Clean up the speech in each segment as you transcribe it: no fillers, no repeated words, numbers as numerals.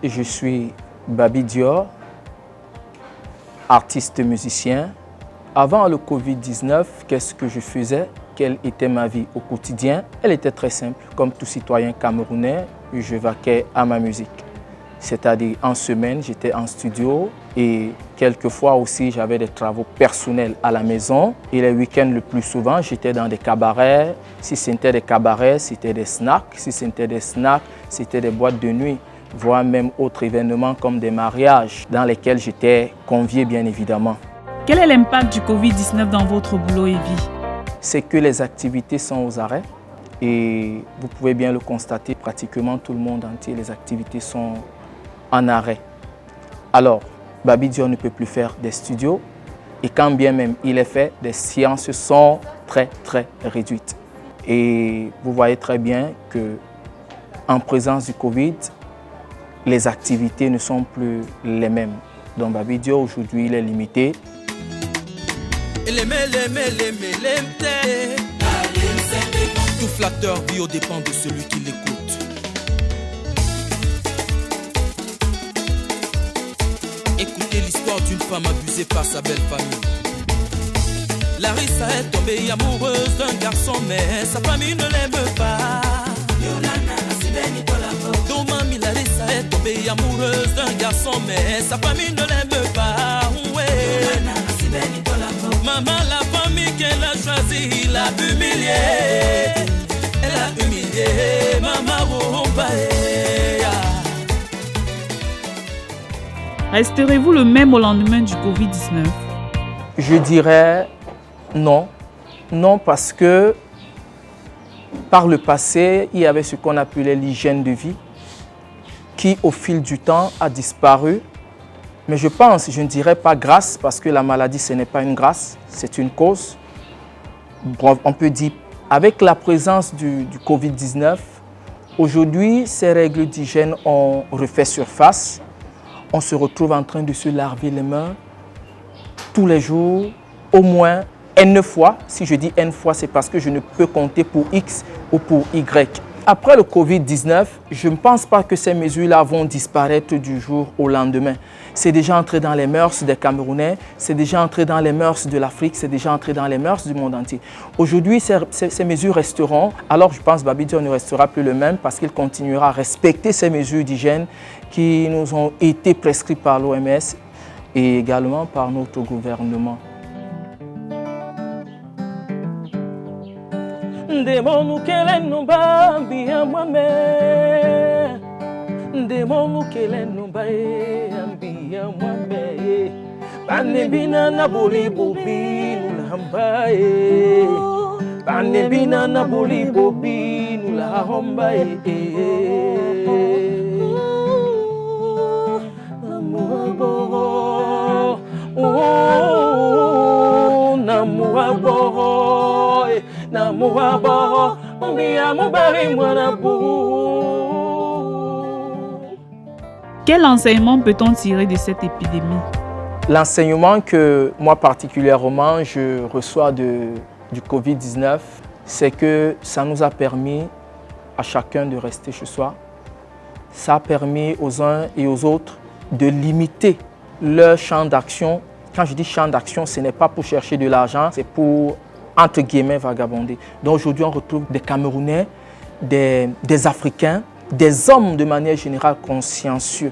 je suis Babi Dior, artiste musicien. Avant le Covid-19, qu'est-ce que je faisais? Quelle était ma vie au quotidien? Elle était très simple. Comme tout citoyen camerounais, je vaquais à ma musique. C'est-à-dire en semaine, j'étais en studio et quelquefois aussi, j'avais des travaux personnels à la maison. Et les week-ends, le plus souvent, j'étais dans des cabarets. Si c'était des cabarets, c'était des snacks. Si c'était des snacks, c'était des boîtes de nuit, voire même autres événements comme des mariages dans lesquels j'étais convié, bien évidemment. Quel est l'impact du Covid-19 dans votre boulot et vie? C'est que les activités sont aux arrêts et vous pouvez bien le constater, pratiquement tout le monde entier, les activités sont en arrêt. Alors, Babi Dior ne peut plus faire des studios et quand bien même il est fait, les séances sont très réduites. Et vous voyez très bien qu'en présence du Covid, les activités ne sont plus les mêmes. Donc Babi Dior aujourd'hui il est limité. Tout flatteur bio dépend de celui qui l'écoute. Écoutez l'histoire d'une femme abusée par sa belle famille. Larissa est tombée amoureuse d'un garçon, mais sa famille ne l'aime pas. Domami Larissa est tombée amoureuse d'un garçon, mais sa famille ne l'aime pas. Ouais. Maman, la famille qu'elle a choisie, l'a humiliée. Elle a humilié maman Rombae. Resterez-vous le même au lendemain du Covid-19? Je dirais non. Non, parce que par le passé, il y avait ce qu'on appelait l'hygiène de vie qui, au fil du temps, a disparu. Mais je pense, je ne dirais pas grâce, parce que la maladie, ce n'est pas une grâce, c'est une cause. On peut dire, avec la présence du Covid-19, aujourd'hui, ces règles d'hygiène ont refait surface. On se retrouve en train de se laver les mains tous les jours, au moins N fois. Si je dis N fois, c'est parce que je ne peux compter pour X ou pour Y. Après le Covid-19, je ne pense pas que ces mesures-là vont disparaître du jour au lendemain. C'est déjà entré dans les mœurs des Camerounais, c'est déjà entré dans les mœurs de l'Afrique, c'est déjà entré dans les mœurs du monde entier. Aujourd'hui, ces mesures resteront. Alors je pense que Babi Dior ne restera plus le même parce qu'il continuera à respecter ces mesures d'hygiène qui nous ont été prescrites par l'OMS et également par notre gouvernement. Ndemonu kele numba mbia mwame Ndemonu kele numba mbia mwame Banebina na boli bobi nulamba Banebina na boli bobi nulahomba Quel enseignement peut-on tirer de cette épidémie? L'enseignement que moi particulièrement je reçois du Covid-19, c'est que ça nous a permis à chacun de rester chez soi. Ça a permis aux uns et aux autres de limiter leur champ d'action. Quand je dis champ d'action, ce n'est pas pour chercher de l'argent, c'est pour, entre guillemets, vagabonder. Donc aujourd'hui, on retrouve des Camerounais, des Africains, des hommes de manière générale consciencieux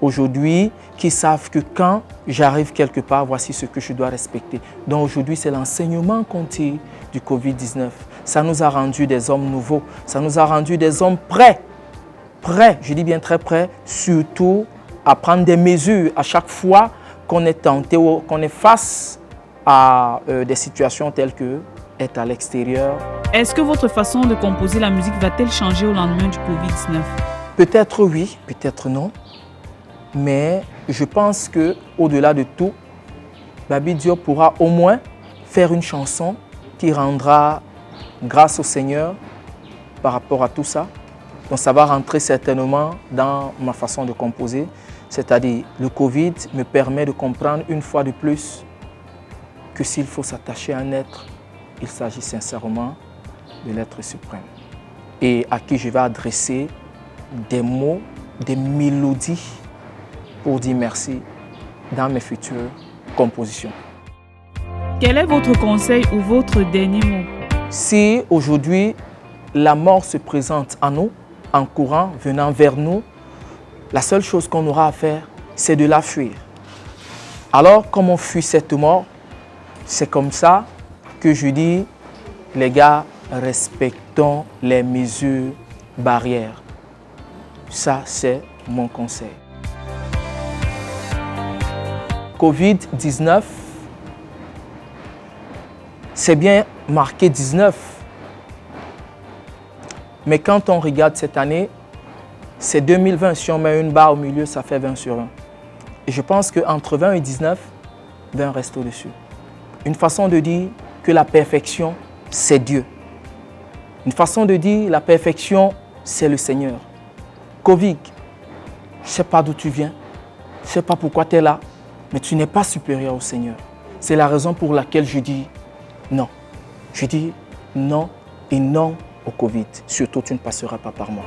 aujourd'hui qui savent que quand j'arrive quelque part, voici ce que je dois respecter. Donc aujourd'hui, c'est l'enseignement qu'on tire du Covid-19. Ça nous a rendu des hommes nouveaux, ça nous a rendu des hommes prêts, je dis bien très prêts, surtout à prendre des mesures à chaque fois qu'on est tenté ou qu'on est face à des situations telles que être à l'extérieur. Est-ce que votre façon de composer la musique va-t-elle changer au lendemain du Covid-19? Peut-être oui, peut-être non. Mais je pense qu'au-delà de tout, Babi Dior pourra au moins faire une chanson qui rendra grâce au Seigneur par rapport à tout ça. Donc ça va rentrer certainement dans ma façon de composer. C'est-à-dire, le Covid me permet de comprendre une fois de plus que s'il faut s'attacher à un être, il s'agit sincèrement de l'être suprême. Et à qui je vais adresser des mots des mélodies pour dire merci dans mes futures compositions. Quel est votre conseil ou votre dernier mot? Si aujourd'hui la mort se présente à nous, en courant, venant vers nous, la seule chose qu'on aura à faire, c'est de la fuir. Alors, comme on fuit cette mort, c'est comme ça que je dis, les gars, respectons les mesures barrières. Ça, c'est mon conseil. Covid-19, c'est bien marqué 19. Mais quand on regarde cette année, c'est 2020. Si on met une barre au milieu, ça fait 20 sur 1. Et je pense qu'entre 20 et 19, 20 reste au-dessus. Une façon de dire que la perfection, c'est Dieu. Une façon de dire la perfection, c'est le Seigneur. Covid, je ne sais pas d'où tu viens, je ne sais pas pourquoi tu es là, mais tu n'es pas supérieur au Seigneur. C'est la raison pour laquelle je dis non. Je dis non et non au Covid. Surtout, tu ne passeras pas par moi.